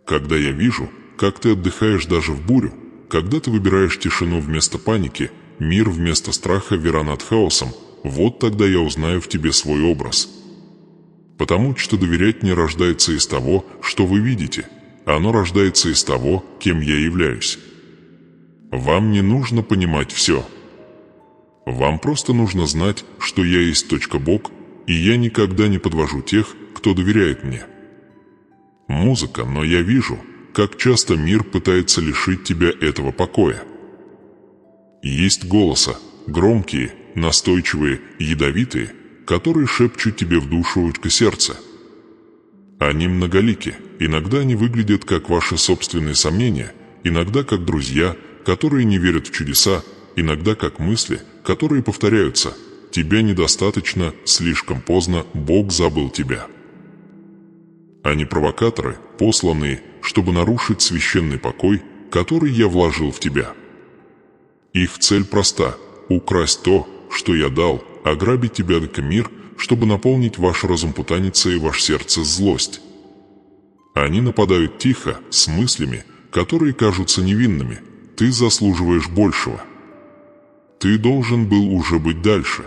Когда я вижу, как ты отдыхаешь даже в бурю, когда ты выбираешь тишину вместо паники, мир вместо страха, вера над хаосом, вот тогда я узнаю в тебе свой образ. Потому что доверять не рождается из того, что вы видите, оно рождается из того, кем я являюсь. Вам не нужно понимать все. Вам просто нужно знать, что я есть Бог, и я никогда не подвожу тех, кто доверяет мне. Музыка, но я вижу, как часто мир пытается лишить тебя этого покоя. Есть голоса, громкие, настойчивые, ядовитые, которые шепчут тебе в душу сердце. Они многолики, иногда они выглядят как ваши собственные сомнения, иногда как друзья, которые не верят в чудеса, иногда как мысли, которые повторяются: «Тебя недостаточно, слишком поздно, Бог забыл тебя». Они провокаторы, посланные, чтобы нарушить священный покой, который я вложил в тебя. Их цель проста – украсть то, что я дал, ограбить тебя, мир, чтобы наполнить ваш разум путаницей и ваше сердце злость. Они нападают тихо, с мыслями, которые кажутся невинными. Ты заслуживаешь большего. Ты должен был уже быть дальше.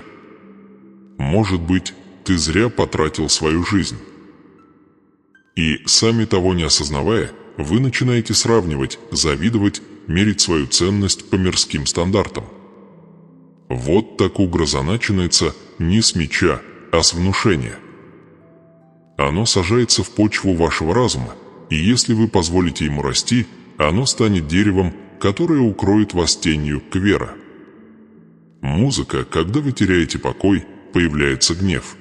Может быть, ты зря потратил свою жизнь. И, сами того не осознавая, вы начинаете сравнивать, завидовать, мерить свою ценность по мирским стандартам. Вот так угроза начинается не с меча, а с внушения. Оно сажается в почву вашего разума, и если вы позволите ему расти, оно станет деревом, которое укроет вас тенью вера. Музыка, когда вы теряете покой, появляется гнев.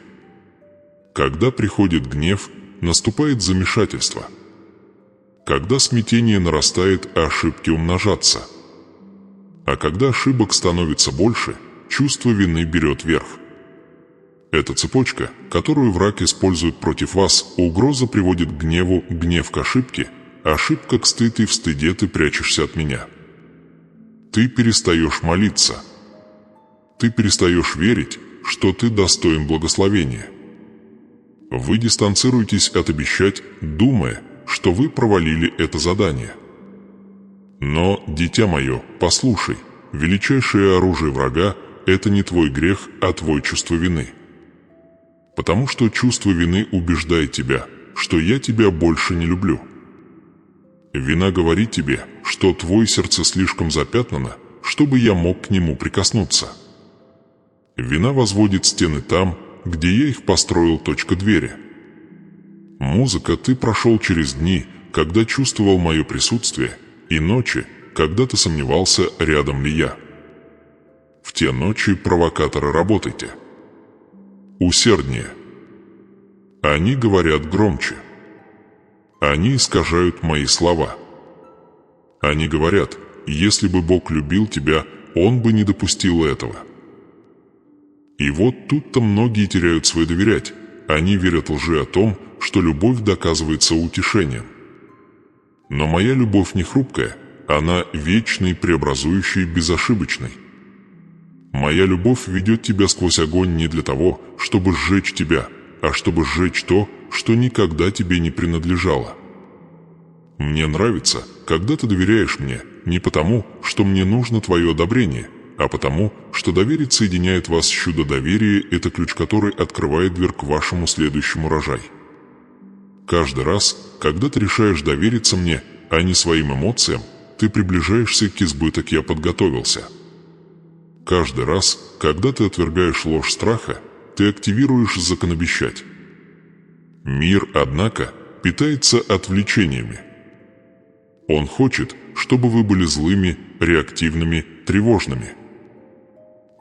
Когда приходит гнев, наступает замешательство. Когда смятение нарастает, а ошибки умножатся. А когда ошибок становится больше, чувство вины берет верх. Это цепочка, которую враг использует против вас. Угроза приводит к гневу, гнев к ошибке, ошибка к стыд, и в стыде ты прячешься от меня. Ты перестаешь молиться. Ты перестаешь верить, что ты достоин благословения. Вы дистанцируетесь от обещать, думая, что вы провалили это задание. Но, дитя мое, послушай, величайшее оружие врага – это не твой грех, а твое чувство вины. Потому что чувство вины убеждает тебя, что я тебя больше не люблю. Вина говорит тебе, что твое сердце слишком запятнано, чтобы я мог к нему прикоснуться. Вина возводит стены там, где я их построил. Двери. Музыка, ты прошел через дни, когда чувствовал мое присутствие, и ночи, когда ты сомневался, рядом ли я. В те ночи, провокаторы, работайте. Усерднее. Они говорят громче. Они искажают мои слова. Они говорят: если бы Бог любил тебя, Он бы не допустил этого. И вот тут-то многие теряют свое доверять. Они верят лжи о том, что любовь доказывается утешением. Но моя любовь не хрупкая, она вечной, преобразующей, безошибочной. Моя любовь ведет тебя сквозь огонь не для того, чтобы сжечь тебя, а чтобы сжечь то, что никогда тебе не принадлежало. Мне нравится, когда ты доверяешь мне, не потому, что мне нужно твое одобрение, а потому, что доверие соединяет вас. Чудо доверия – это ключ, который открывает дверь к вашему следующему рожаю. Каждый раз, когда ты решаешь довериться мне, а не своим эмоциям, ты приближаешься к избыток «я подготовился». Каждый раз, когда ты отвергаешь ложь страха, ты активируешь закон обещать. Мир, однако, питается отвлечениями. Он хочет, чтобы вы были злыми, реактивными, тревожными.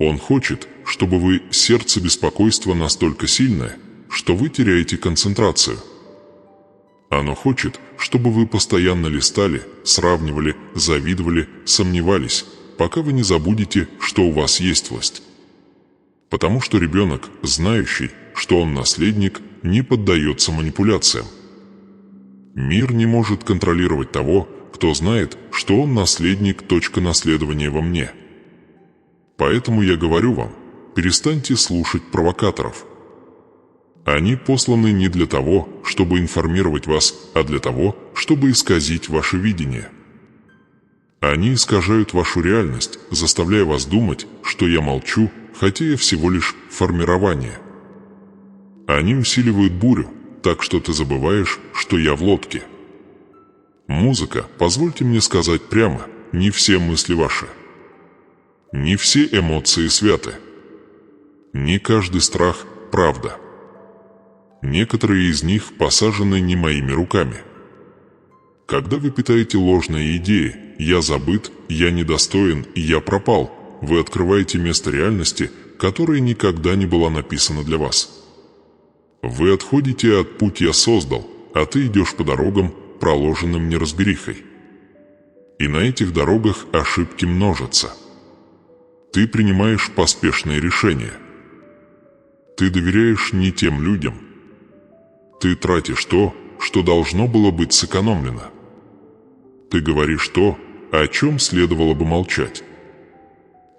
Он хочет, чтобы вы сердце беспокойства настолько сильное, что вы теряете концентрацию. Оно хочет, чтобы вы постоянно листали, сравнивали, завидовали, сомневались, пока вы не забудете, что у вас есть власть. Потому что ребенок, знающий, что он наследник, не поддается манипуляциям. Мир не может контролировать того, кто знает, что он наследник, точка наследования во мне. Поэтому я говорю вам, перестаньте слушать провокаторов. Они посланы не для того, чтобы информировать вас, а для того, чтобы исказить ваше видение. Они искажают вашу реальность, заставляя вас думать, что я молчу, хотя я всего лишь формирование. Они усиливают бурю, так что ты забываешь, что я в лодке. Музыка, позвольте мне сказать прямо, не все мысли ваши. Не все эмоции святы. Не каждый страх – правда. Некоторые из них посажены не моими руками. Когда вы питаете ложные идеи «я забыт», «я недостоин» и «я пропал», вы открываете место реальности, которая никогда не была написана для вас. Вы отходите от «путь я создал», а ты идешь по дорогам, проложенным неразберихой. И на этих дорогах ошибки множатся. Ты принимаешь поспешные решения. Ты доверяешь не тем людям. Ты тратишь то, что должно было быть сэкономлено. Ты говоришь то, о чем следовало бы молчать.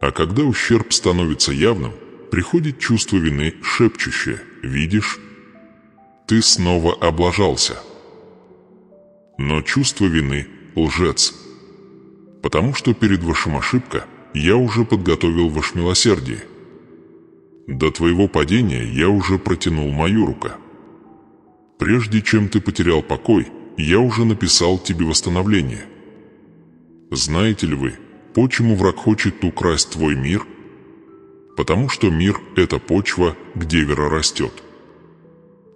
А когда ущерб становится явным, приходит чувство вины, шепчущее: «Видишь, ты снова облажался». Но чувство вины – лжец. Потому что перед вашим ошибка я уже подготовил ваше милосердие. До твоего падения я уже протянул мою руку. Прежде чем ты потерял покой, я уже написал тебе восстановление. Знаете ли вы, почему враг хочет украсть твой мир? Потому что мир – это почва, где вера растет.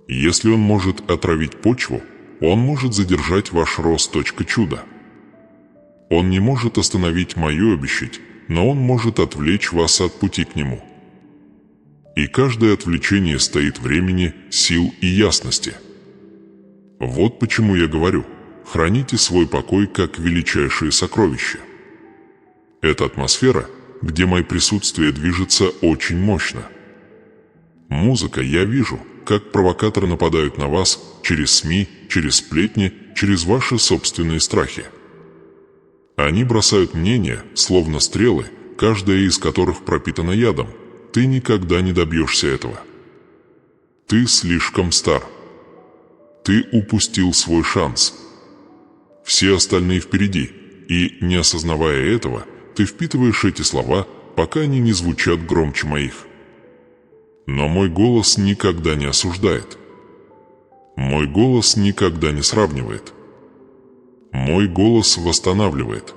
Если он может отравить почву, он может задержать ваш рост. Чудо. Он не может остановить мое обещать, но он может отвлечь вас от пути к нему. И каждое отвлечение стоит времени, сил и ясности. Вот почему я говорю, храните свой покой как величайшее сокровище. Это атмосфера, где мое присутствие движется очень мощно. Музыка, я вижу, как провокаторы нападают на вас через СМИ, через сплетни, через ваши собственные страхи. Они бросают мнения, словно стрелы, каждая из которых пропитана ядом. Ты никогда не добьешься этого. Ты слишком стар. Ты упустил свой шанс. Все остальные впереди, и, не осознавая этого, ты впитываешь эти слова, пока они не звучат громче моих. Но мой голос никогда не осуждает. Мой голос никогда не сравнивает. Мой голос восстанавливает.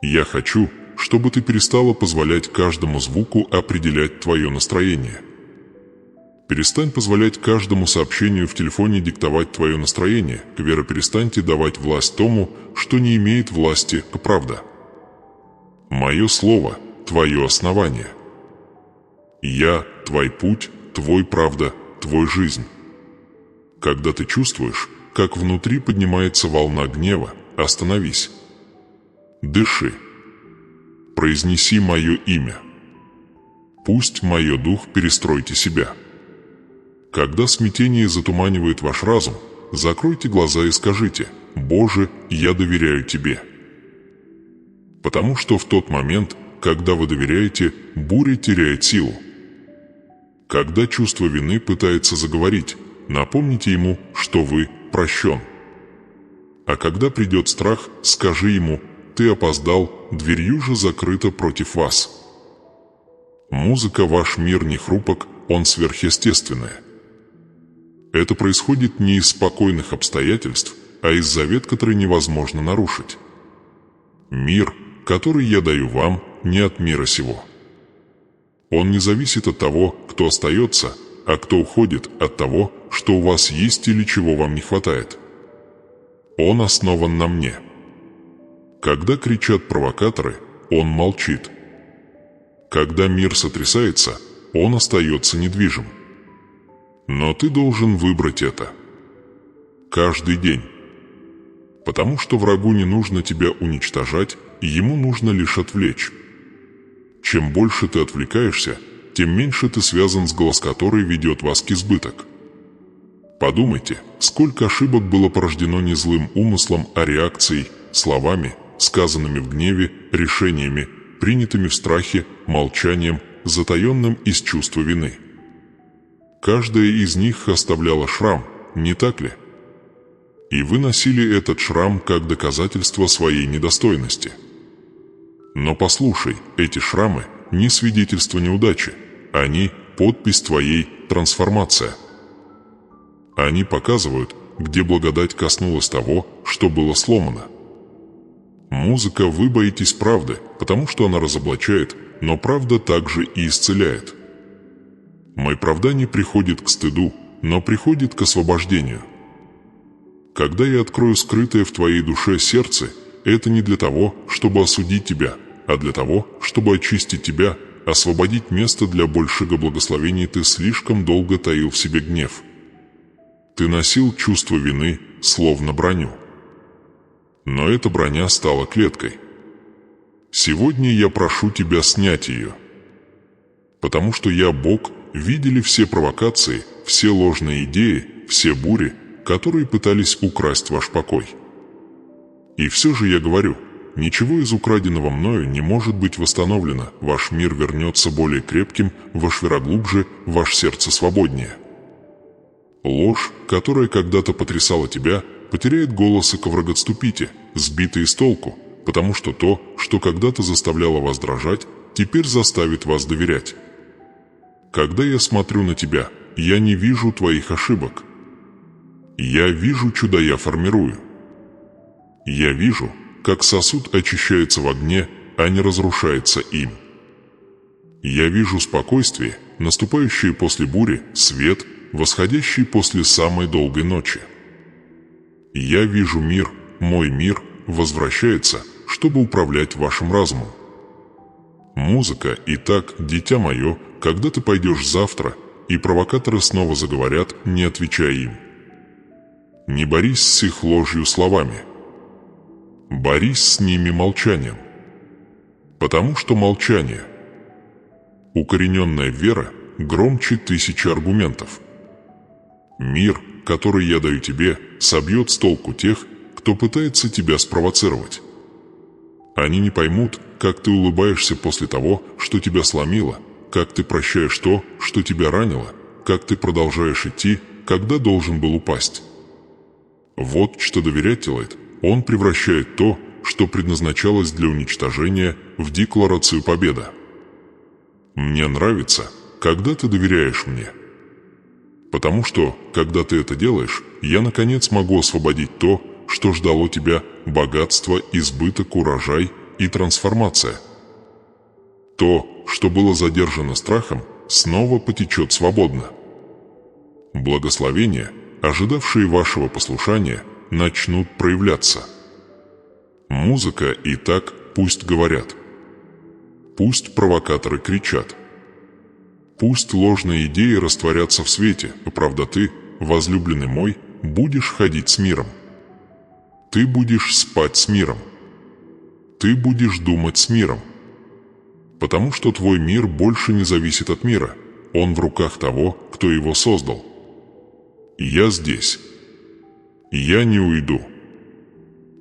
Я хочу, чтобы ты перестала позволять каждому звуку определять твое настроение. Перестань позволять каждому сообщению в телефоне диктовать твое настроение. Вера, перестаньте давать власть тому, что не имеет власти, правда. Мое слово – твое основание. Я – твой путь, твой правда, твой жизнь. Когда ты чувствуешь, как внутри поднимается волна гнева, остановись. Дыши. Произнеси мое имя. Пусть мое дух перестройте себя. Когда смятение затуманивает ваш разум, закройте глаза и скажите: «Боже, я доверяю Тебе». Потому что в тот момент, когда вы доверяете, буря теряет силу. Когда чувство вины пытается заговорить, напомните ему, что вы прощен. А когда придет страх, скажи ему: «Ты опоздал, дверью же закрыта против вас». Музыка, ваш мир не хрупок, он сверхъестественный. Это происходит не из спокойных обстоятельств, а из завет, который невозможно нарушить. Мир, который я даю вам, не от мира сего. Он не зависит от того, кто остается, а кто уходит, от того, что у вас есть или чего вам не хватает. Он основан на мне. Когда кричат провокаторы, он молчит. Когда мир сотрясается, он остается недвижим. Но ты должен выбрать это. Каждый день. Потому что врагу не нужно тебя уничтожать, ему нужно лишь отвлечь. Чем больше ты отвлекаешься, тем меньше ты связан с голос, который ведет вас к избыток. Подумайте, сколько ошибок было порождено не злым умыслом, а реакцией, словами, сказанными в гневе, решениями, принятыми в страхе, молчанием, затаенным из чувства вины. Каждая из них оставляла шрам, не так ли? И вы носили этот шрам как доказательство своей недостойности. Но послушай, эти шрамы не свидетельство неудачи, они подпись твоей трансформация. Они показывают, где благодать коснулась того, что было сломано. Музыка, вы боитесь правды, потому что она разоблачает, но правда также и исцеляет. Моеправдание приходит к стыду, но приходит к освобождению. Когда я открою скрытое в твоей душе сердце, это не для того, чтобы осудить тебя, а для того, чтобы очистить тебя, освободить место для большего благословения. Ты слишком долго таил в себе гнев. Ты носил чувство вины, словно броню. Но эта броня стала клеткой. Сегодня я прошу тебя снять ее. Потому что я, Бог, видели все провокации, все ложные идеи, все бури, которые пытались украсть ваш покой. И все же я говорю, ничего из украденного мною не может быть восстановлено, ваш мир вернется более крепким, ваш вера глубже, ваше сердце свободнее. Ложь, которая когда-то потрясала тебя, потеряет голос, и ковраг отступите, сбитые с толку, потому что то, что когда-то заставляло вас дрожать, теперь заставит вас доверять. Когда я смотрю на тебя, я не вижу твоих ошибок. Я вижу чудо, я формирую. Я вижу, как сосуд очищается в огне, а не разрушается им. Я вижу спокойствие, наступающее после бури, свет, восходящий после самой долгой ночи. Я вижу мир, мой мир, возвращается, чтобы управлять вашим разумом. Музыка, итак, дитя мое, когда ты пойдешь завтра, и провокаторы снова заговорят, не отвечая им. Не борись с их ложью словами. Борись с ними молчанием. Потому что молчание, укорененная вера, громче 1000 аргументов. Мир, который я даю тебе, собьет с толку тех, кто пытается тебя спровоцировать. Они не поймут, как ты улыбаешься после того, что тебя сломило, как ты прощаешь то, что тебя ранило, как ты продолжаешь идти, когда должен был упасть. Вот что доверять делает. Он превращает то, что предназначалось для уничтожения, в декларацию победы. Мне нравится, когда ты доверяешь мне. Потому что, когда ты это делаешь, я наконец могу освободить то, что ждало тебя: богатство, избыток, урожай и трансформация. То, что было задержано страхом, снова потечет свободно. Благословения, ожидавшие вашего послушания, начнут проявляться. Музыка, и так пусть говорят. Пусть провокаторы кричат. Пусть ложные идеи растворятся в свете, а правда ты, возлюбленный мой, будешь ходить с миром. Ты будешь спать с миром. Ты будешь думать с миром. Потому что твой мир больше не зависит от мира. Он в руках того, кто его создал. Я здесь. Я не уйду.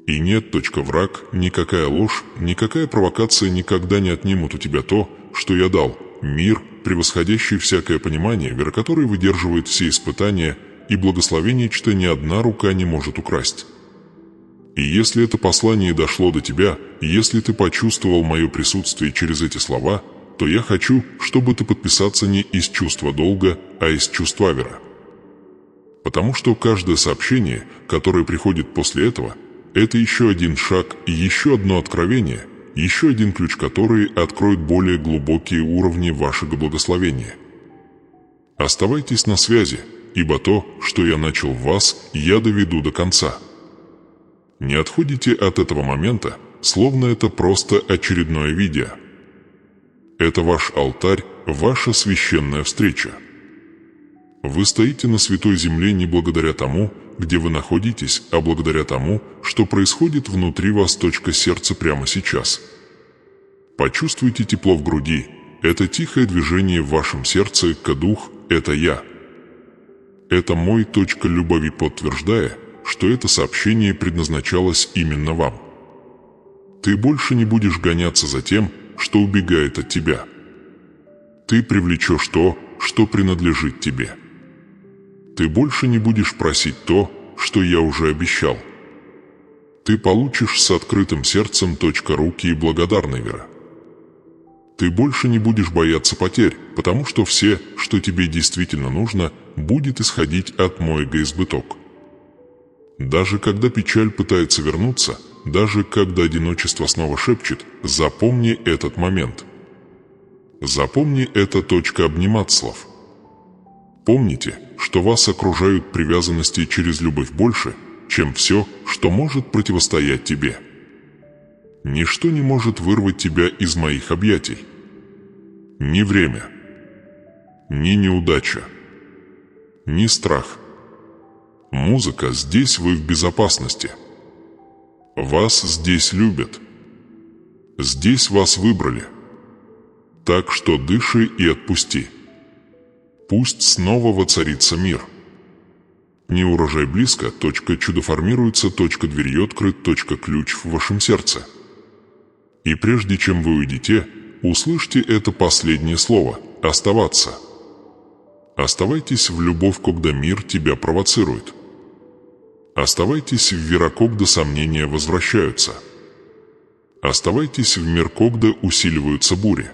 И нет, враг, никакая ложь, никакая провокация никогда не отнимут у тебя то, что я дал. Мир, превосходящий всякое понимание, вера которой выдерживает все испытания и благословение, что ни одна рука не может украсть. И если это послание дошло до тебя, если ты почувствовал мое присутствие через эти слова, то я хочу, чтобы ты подписался не из чувства долга, а из чувства вера. Потому что каждое сообщение, которое приходит после этого, это еще один шаг и еще одно откровение, еще один ключ, который откроет более глубокие уровни вашего благословения. Оставайтесь на связи, ибо то, что я начал в вас, я доведу до конца. Не отходите от этого момента, словно это просто очередное видео. Это ваш алтарь, ваша священная встреча. Вы стоите на святой земле не благодаря тому, где вы находитесь, а благодаря тому, что происходит внутри вас. Сердце прямо сейчас. Почувствуйте тепло в груди. Это тихое движение в вашем сердце, дух – это я. Это мой .любови, подтверждая, что это сообщение предназначалось именно вам. Ты больше не будешь гоняться за тем, что убегает от тебя. Ты привлечешь то, что принадлежит тебе. Ты больше не будешь просить то, что я уже обещал. Ты получишь с открытым сердцем руки и благодарной веры. Ты больше не будешь бояться потерь, потому что все, что тебе действительно нужно, будет исходить от моего избыток. Даже когда печаль пытается вернуться, даже когда одиночество снова шепчет, запомни этот момент. Запомни это обниматслов. Помните, что вас окружают привязанности через любовь больше, чем все, что может противостоять тебе. Ничто не может вырвать тебя из моих объятий. Ни время, ни неудача, ни страх. Музыка, здесь вы в безопасности. Вас здесь любят. Здесь вас выбрали. Так что дыши и отпусти. Пусть снова воцарится мир. Неурожай близко, чудо формируется, дверью открыт, ключ в вашем сердце. И прежде чем вы уйдете, услышьте это последнее слово – оставаться. Оставайтесь в любовь, когда мир тебя провоцирует. Оставайтесь в вера, когда сомнения возвращаются. Оставайтесь в мир, когда усиливаются бури.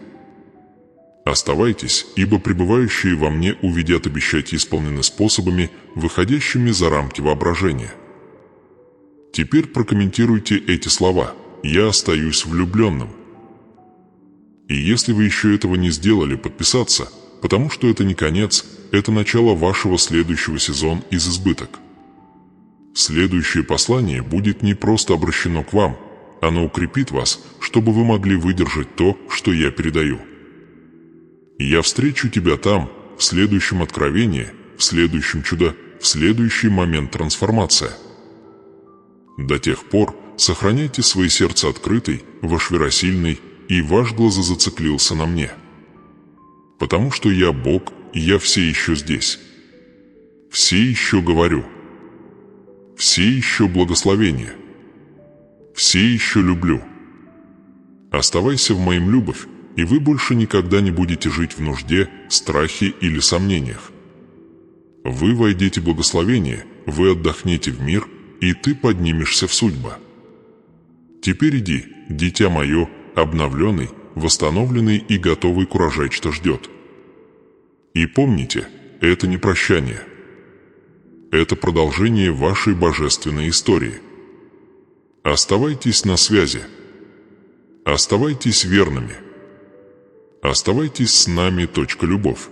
Оставайтесь, ибо пребывающие во мне увидят обещать исполнены способами, выходящими за рамки воображения. Теперь прокомментируйте эти слова «Я остаюсь влюбленным». И если вы еще этого не сделали, подписаться, потому что это не конец, это начало вашего следующего сезона из избыток. Следующее послание будет не просто обращено к вам, оно укрепит вас, чтобы вы могли выдержать то, что я передаю. Я встречу тебя там, в следующем откровении, в следующем чудо, в следующий момент трансформация. До тех пор сохраняйте свои сердца открытой, ваш вера сильной, и ваш глаз зациклился на мне. Потому что я Бог, и я все еще здесь. Все еще говорю. Все еще благословение. Все еще люблю. Оставайся в моем любовь, и вы больше никогда не будете жить в нужде, страхе или сомнениях. Вы войдете в благословение, вы отдохнете в мир, и ты поднимешься в судьбу. Теперь иди, дитя мое, обновленный, восстановленный и готовый к урожаю, что ждет. И помните, это не прощание. Это продолжение вашей божественной истории. Оставайтесь на связи. Оставайтесь верными. Оставайтесь с нами. Любовь.